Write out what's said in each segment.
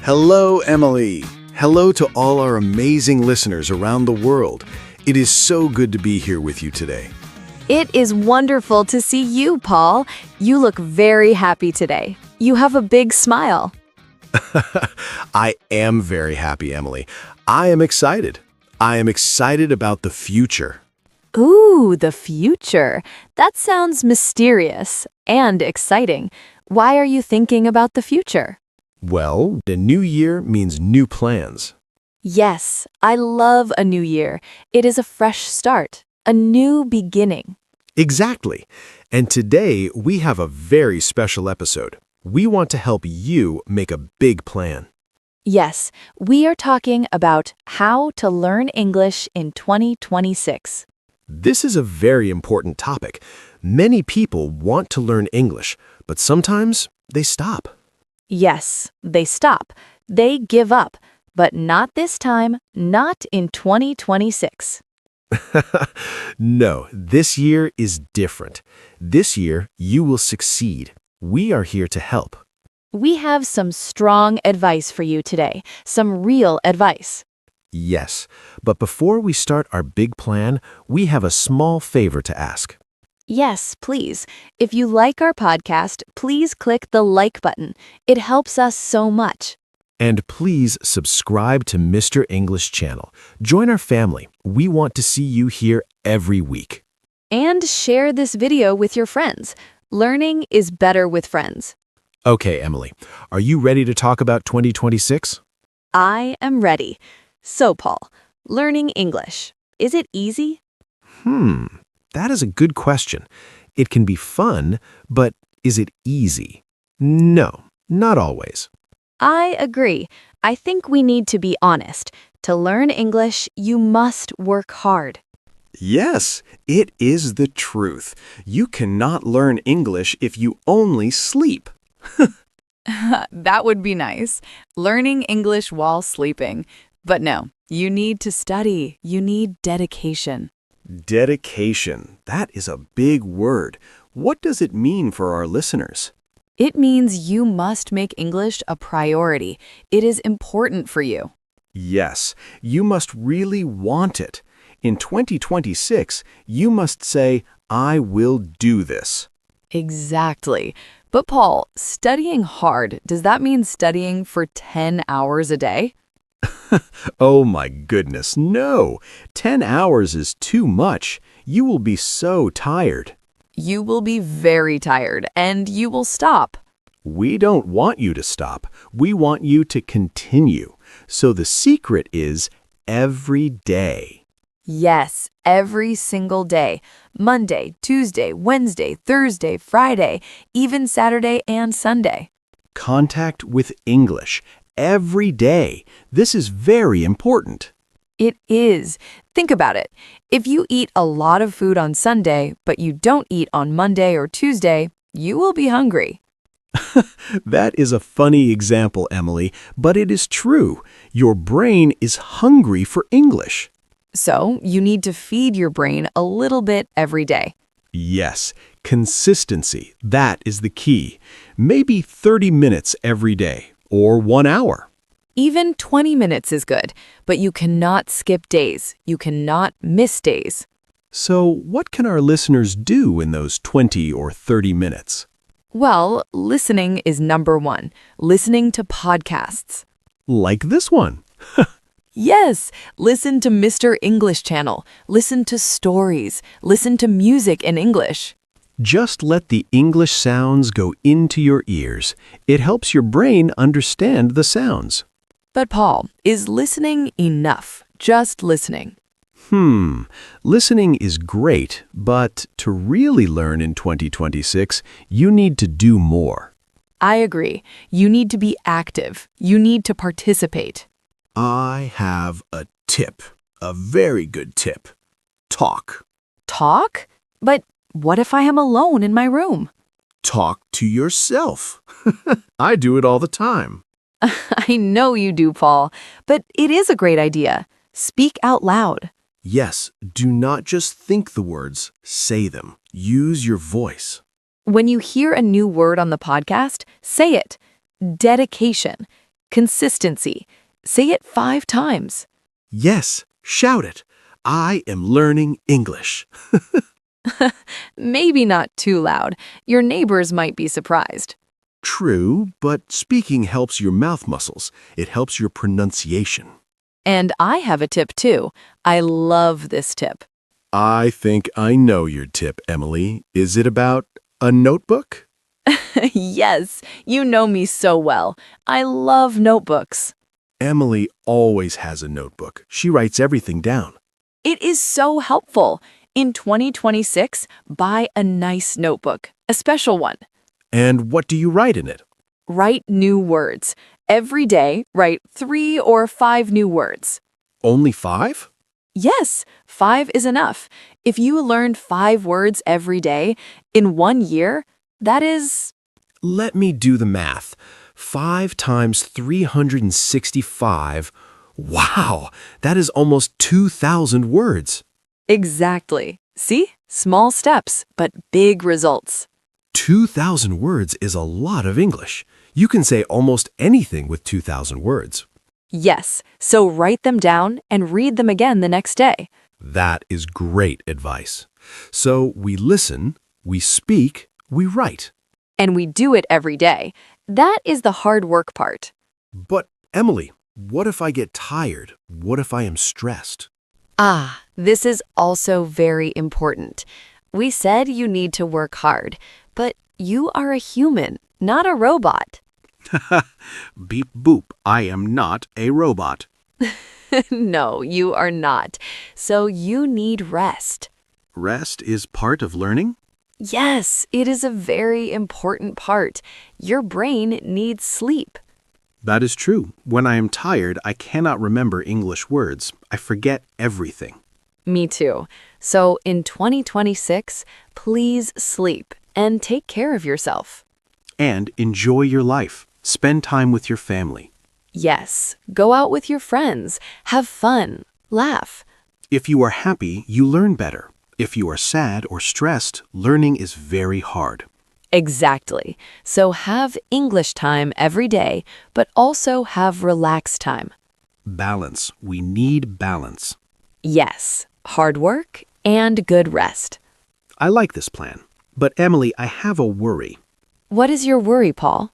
Hello, Emily. Hello to all our amazing listeners around the world. It is so good to be here with you today. It is wonderful to see you, Paul. You look very happy today. You have a big smile. I am very happy, Emily. I am excited. I am excited about the future. Ooh, the future. That sounds mysterious and exciting. Why are you thinking about the future? Well, the new year means new plans. Yes, I love a new year. It is a fresh start, a new beginning. Exactly. And today we have a very special episode. We want to help you make a big plan. Yes, we are talking about how to learn English in 2026. This is a very important topic. Many people want to learn English, but sometimes they stop. Yes, they stop. They give up. But not this time, not in 2026. No, this year is different. This year, you will succeed. We are here to help. We have some strong advice for you today, some real advice. Yes, but before we start our big plan, we have a small favor to ask. Yes, please. If you like our podcast, please click the like button. It helps us so much. And please subscribe to Mr. English channel. Join our family. We want to see you here every week. And share this video with your friends. Learning is better with friends. Okay, Emily, are you ready to talk about 2026? I am ready. So, Paul, learning English. Is it easy? That is a good question. It can be fun, but is it easy? No, not always. I agree. I think we need to be honest. To learn English, you must work hard. Yes, it is the truth. You cannot learn English if you only sleep. That would be nice. Learning English while sleeping. But no, you need to study. You need dedication. Dedication. That is a big word. What does it mean for our listeners? It means you must make English a priority. It is important for you. Yes, you must really want it. In 2026, you must say, I will do this. Exactly. But Paul, studying hard, does that mean studying for 10 hours a day? Oh my goodness, no. 10 hours is too much. You will be so tired. You will be very tired and you will stop. We don't want you to stop. We want you to continue. So the secret is every day. Yes, every single day. Monday, Tuesday, Wednesday, Thursday, Friday, even Saturday and Sunday. Contact with English every day. This is very important. It is. Think about it. If you eat a lot of food on Sunday, but you don't eat on Monday or Tuesday, you will be hungry. That is a funny example, Emily, but it is true. Your brain is hungry for English. So you need to feed your brain a little bit every day. Yes, consistency. That is the key. Maybe 30 minutes every day or 1 hour. Even 20 minutes is good, but you cannot skip days. You cannot miss days. So what can our listeners do in those 20 or 30 minutes? Well, listening is number one. Listening to podcasts. Like this one. Yes, listen to Mr. English channel. Listen to stories. Listen to music in English. Just let the English sounds go into your ears. It helps your brain understand the sounds. But Paul, is listening enough? Just listening. Listening is great, but to really learn in 2026, you need to do more. I agree. You need to be active. You need to participate. I have a tip, a very good tip. Talk. Talk? But what if I am alone in my room? Talk to yourself. I do it all the time. I know you do, Paul, but it is a great idea. Speak out loud. Yes, do not just think the words, say them. Use your voice. When you hear a new word on the podcast, say it. Dedication. Consistency. Say it 5 times. Yes, shout it. I am learning English. Maybe not too loud. Your neighbors might be surprised. True, but speaking helps your mouth muscles. It helps your pronunciation. And I have a tip too. I love this tip. I think I know your tip, Emily. Is it about a notebook? Yes, you know me so well. I love notebooks. Emily always has a notebook. She writes everything down. It is so helpful. In 2026, buy a nice notebook, a special one. And what do you write in it? Write new words. Every day, write 3 or 5 new words. Only 5? Yes, 5 is enough. If you learn 5 words every day in 1 year, that is... Let me do the math. 5 times 365. Wow, that is almost 2,000 words. Exactly. See? Small steps, but big results. 2,000 words is a lot of English. You can say almost anything with 2,000 words. Yes, so write them down and read them again the next day. That is great advice. So we listen, we speak, we write. And we do it every day. That is the hard work part. But, Emily, what if I get tired? What if I am stressed? Ah, this is also very important. We said you need to work hard, but you are a human, not a robot. Beep boop, I am not a robot. No, you are not. So you need rest. Rest is part of learning? Yes, it is a very important part. Your brain needs sleep. That is true. When I am tired, I cannot remember English words. I forget everything. Me too. So in 2026, please sleep and take care of yourself. And enjoy your life. Spend time with your family. Yes, go out with your friends, have fun, laugh. If you are happy, you learn better. If you are sad or stressed, learning is very hard. Exactly. So have English time every day, but also have relaxed time. Balance. We need balance. Yes, hard work and good rest. I like this plan. But Emily, I have a worry. What is your worry, Paul?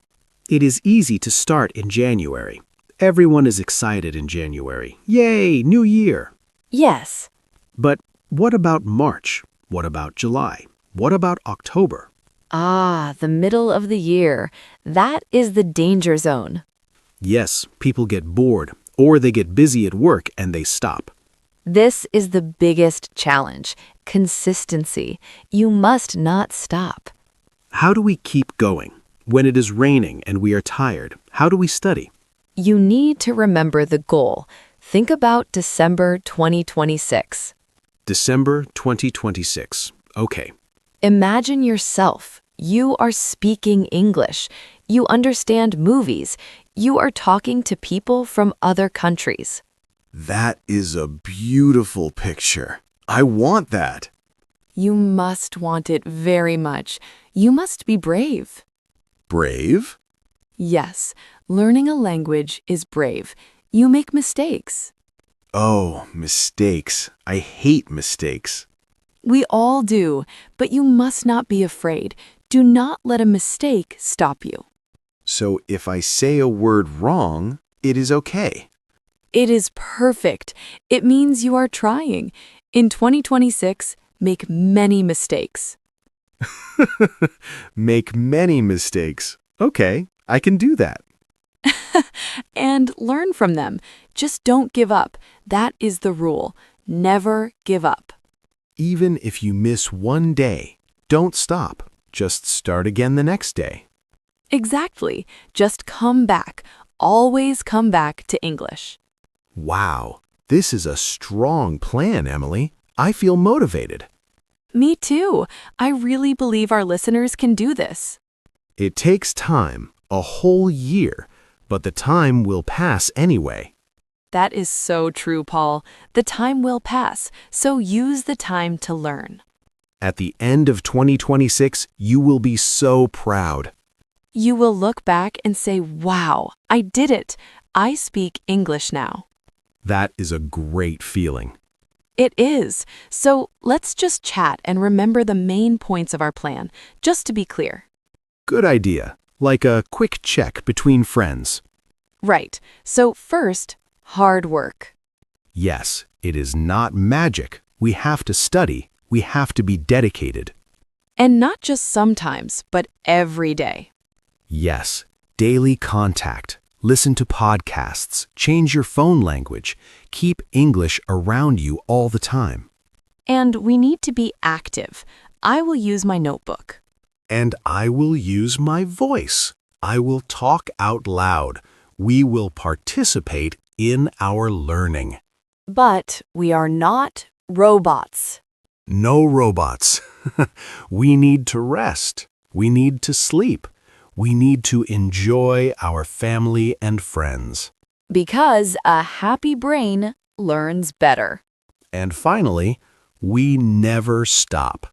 It is easy to start in January. Everyone is excited in January. Yay, New Year! Yes. But what about March? What about July? What about October? Ah, the middle of the year. That is the danger zone. Yes, people get bored, or they get busy at work and they stop. This is the biggest challenge. Consistency. You must not stop. How do we keep going? When it is raining and we are tired, how do we study? You need to remember the goal. Think about December 2026. December 2026. Okay. Imagine yourself. You are speaking English. You understand movies. You are talking to people from other countries. That is a beautiful picture. I want that. You must want it very much. You must be brave. Brave? Yes, learning a language is brave. You make mistakes. Oh, mistakes. I hate mistakes. We all do, but you must not be afraid. Do not let a mistake stop you. So if I say a word wrong, it is okay. It is perfect. It means you are trying. In 2026, make many mistakes. Make many mistakes. Okay, I can do that. And learn from them. Just don't give up. That is the rule. Never give up. Even if you miss one day, don't stop. Just start again the next day. Exactly. Just come back. Always come back to English. Wow, this is a strong plan, Emily. I feel motivated. Me too. I really believe our listeners can do this. It takes time, a whole year, but the time will pass anyway. That is so true, Paul. The time will pass, so use the time to learn. At the end of 2026, you will be so proud. you will look back and say, wow, I did it. I speak English now. That is a great feeling. It is. So let's just chat and remember the main points of our plan, just to be clear. Good idea. Like a quick check between friends. Right. So first, hard work. Yes, it is not magic. We have to study. We have to be dedicated. And not just sometimes, but every day. Yes, daily contact. Listen to podcasts. Change your phone language. Keep English around you all the time. And we need to be active. I will use my notebook. And I will use my voice. I will talk out loud. We will participate in our learning. But we are not robots. No robots. We need to rest. We need to sleep. We need to enjoy our family and friends. Because a happy brain learns better. And finally, we never stop.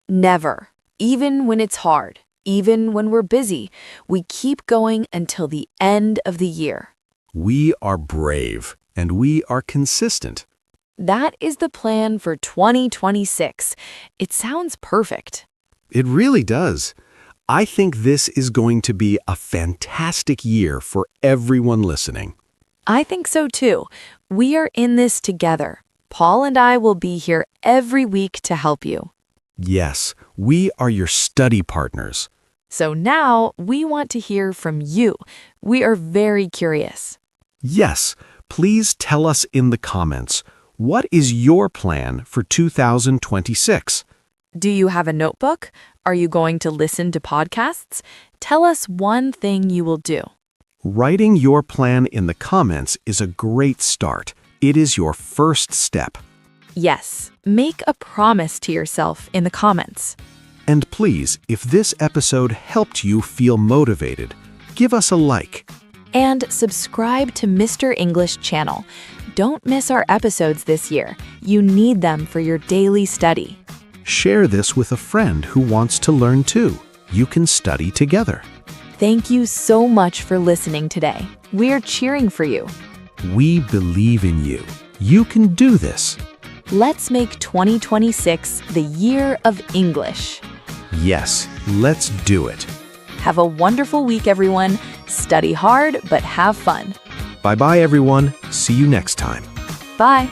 Never. Even when it's hard, even when we're busy, we keep going until the end of the year. We are brave and we are consistent. That is the plan for 2026. It sounds perfect. It really does. I think this is going to be a fantastic year for everyone listening. I think so too. We are in this together. Paul and I will be here every week to help you. Yes, we are your study partners. So now we want to hear from you. We are very curious. Yes, please tell us in the comments, what is your plan for 2026? Do you have a notebook? Are you going to listen to podcasts? Tell us one thing you will do. Writing your plan in the comments is a great start. It is your first step. Yes, make a promise to yourself in the comments. And please, if this episode helped you feel motivated, give us a like. And subscribe to Mr. English channel. Don't miss our episodes this year. You need them for your daily study. Share this with a friend who wants to learn too. You can study together. Thank you so much for listening today. We're cheering for you. We believe in you. You can do this. Let's make 2026 the year of English. Yes, let's do it. Have a wonderful week, everyone. Study hard, but have fun. Bye-bye, everyone. See you next time. Bye.